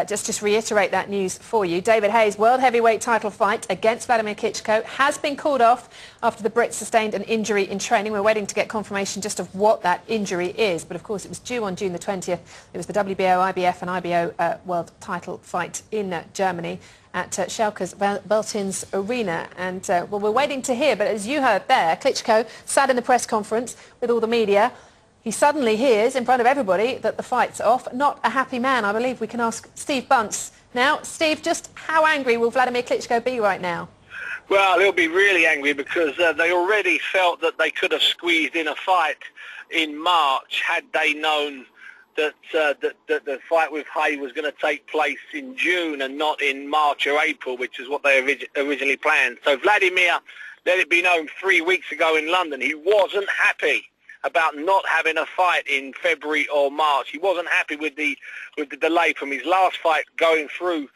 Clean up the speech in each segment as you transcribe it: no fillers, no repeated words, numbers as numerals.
Just reiterate that news for you. David Haye's world heavyweight title fight against Wladmir Klitschko has been called off after the Brit sustained an injury in training. We're waiting to get confirmation just of what that injury is. But of course, it was due on June the 20th. It was the WBO, IBF and IBO world title fight in Germany at Schalke's Beltins Arena. And well, we're waiting to hear. But as you heard there, Klitschko sat in the press conference with all the media. He suddenly hears in front of everybody that the fight's off. Not a happy man, I believe. We can ask Steve Bunce. Now, Steve, just how angry will Wladmir Klitschko be right now? Well, he'll be really angry because they already felt that they could have squeezed in a fight in March had they known that the fight with Haye was going to take place in June and not in March or April, which is what they originally planned. So Wladmir let it be known 3 weeks ago in London he wasn't happy about not having a fight in February or March. He wasn't happy with the delay from his last fight going through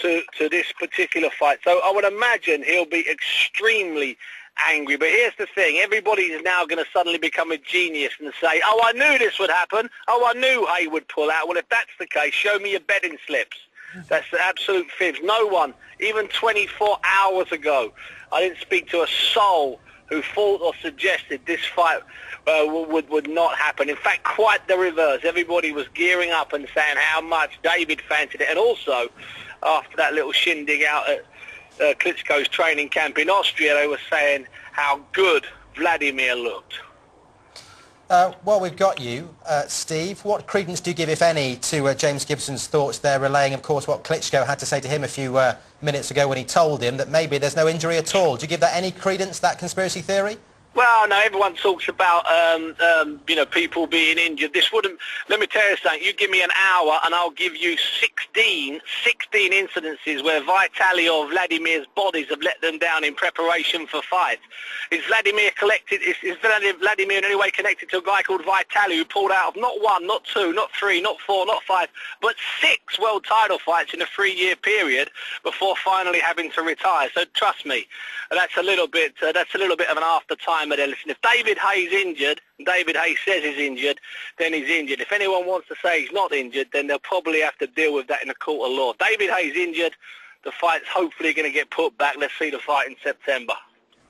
to this particular fight. So I would imagine he'll be extremely angry. But here's the thing, everybody is now going to suddenly become a genius and say, oh, I knew this would happen. Oh, I knew Haye would pull out. Well, if that's the case, show me your betting slips. That's the absolute fibs. No one, even 24 hours ago, I didn't speak to a soul who thought or suggested this fight would not happen. In fact, quite the reverse. Everybody was gearing up and saying how much David fancied it. And also, after that little shindig out at Klitschko's training camp in Austria, they were saying how good Wladmir looked. Well, we've got you, Steve. What credence do you give, if any, to James Gibson's thoughts there, relaying, of course, what Klitschko had to say to him a few minutes ago when he told him that maybe there's no injury at all? Do you give that any credence, that conspiracy theory? Well, no, everyone talks about, people being injured. This wouldn't, let me tell you something, you give me an hour and I'll give you 16 incidences where Vitaly or Wladmir's bodies have let them down in preparation for fights. Is Wladmir in any way connected to a guy called Vitaly who pulled out of not one, not two, not three, not four, not five, but 6 world title fights in a 3-year period before finally having to retire? So trust me, that's a little bit of an after time. Listen, if David Haye's injured, David Haye says he's injured, then he's injured. If anyone wants to say he's not injured, then they'll probably have to deal with that in a court of law. David Haye's injured. The fight's hopefully going to get put back. Let's see the fight in September.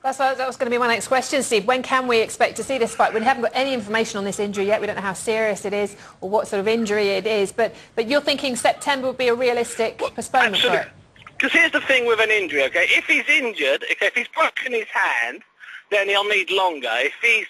That was going to be my next question, Steve. When can we expect to see this fight? We haven't got any information on this injury yet. We don't know how serious it is or what sort of injury it is. But you're thinking September would be a realistic postponement for it? Because here's the thing with an injury, okay? If he's injured, if he's broken his hand, then he'll need longer. If he's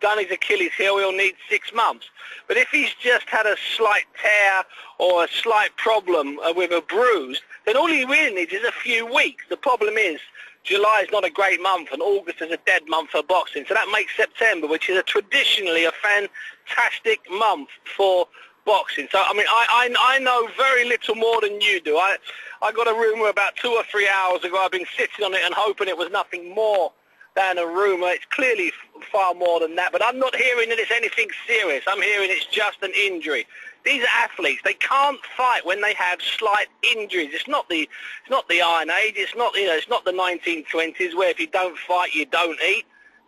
done his Achilles heel, he'll need 6 months. But if he's just had a slight tear or a slight problem with a bruise, then all he really needs is a few weeks. The problem is July is not a great month and August is a dead month for boxing. So that makes September, which is traditionally a fantastic month for boxing. So, I mean, I know very little more than you do. I got a rumour about 2 or 3 hours ago. I've been sitting on it and hoping it was nothing more than a rumour. It's clearly far more than that, but I'm not hearing that it's anything serious. I'm hearing it's just an injury. These are athletes. They can't fight when they have slight injuries. It's not the Iron Age. It's not the 1920s where if you don't fight, you don't eat.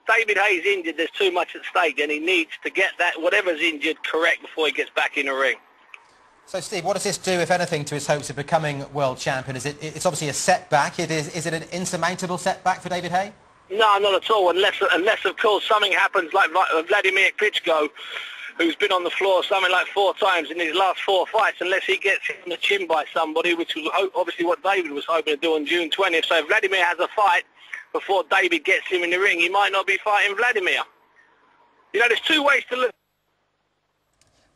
David Haye's injured. There's too much at stake, and he needs to get that whatever's injured correct before he gets back in the ring. So, Steve, what does this do, if anything, to his hopes of becoming world champion? It's obviously a setback. Is it an insurmountable setback for David Haye? No, not at all, unless of course, something happens like Wladmir Klitschko, who's been on the floor something like 4 times in his last 4 fights, unless he gets hit on the chin by somebody, which was obviously what David was hoping to do on June 20th. So if Wladmir has a fight before David gets him in the ring, he might not be fighting Wladmir. You know, there's 2 ways to look.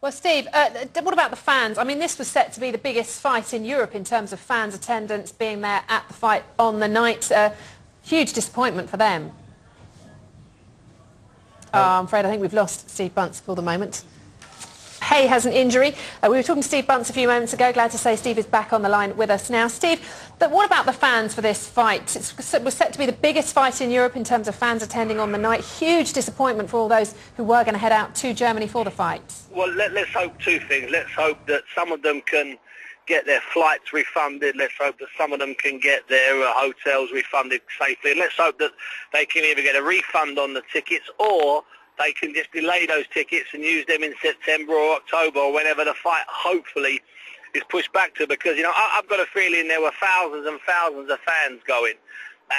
Well, Steve, what about the fans? I mean, this was set to be the biggest fight in Europe in terms of fans' attendance, being there at the fight on the night. Huge disappointment for them. I'm afraid I think we've lost Steve Bunce for the moment. Haye has an injury. We were talking to Steve Bunce a few moments ago. Glad to say Steve is back on the line with us now. Steve, what about the fans for this fight? It was set to be the biggest fight in Europe in terms of fans attending on the night. Huge disappointment for all those who were going to head out to Germany for the fight. Well, let's hope 2 things. Let's hope that some of them can get their flights refunded. Let's hope that some of them can get their hotels refunded safely. And let's hope that they can either get a refund on the tickets or they can just delay those tickets and use them in September or October or whenever the fight hopefully is pushed back to, because, you know, I've got a feeling there were thousands and thousands of fans going.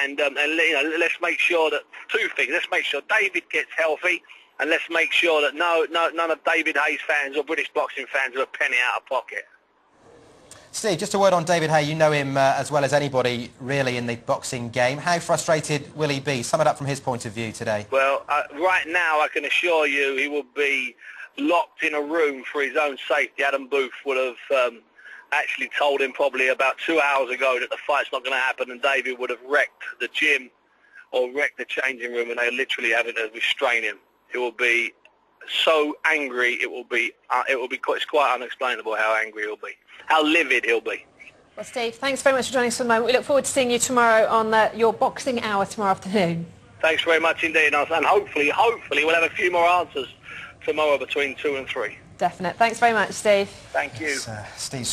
And you know, let's make sure that two things. Let's make sure David gets healthy, and let's make sure that none of David Haye's fans or British boxing fans are a penny out of pocket. Steve, just a word on David Haye. You know him as well as anybody really in the boxing game. How frustrated will he be? Sum it up from his point of view today. Well, right now I can assure you he will be locked in a room for his own safety. Adam Booth would have actually told him probably about 2 hours ago that the fight's not going to happen, and David would have wrecked the gym or wrecked the changing room, and they literally having to restrain him. It will be so angry. It's quite unexplainable how angry he'll be, how livid he'll be. Well, Steve, thanks very much for joining us for the moment. We look forward to seeing you tomorrow on your boxing hour tomorrow afternoon. Thanks very much indeed, and hopefully we'll have a few more answers tomorrow between 2 and 3. Definite. Thanks very much, Steve. Thank you. Steve.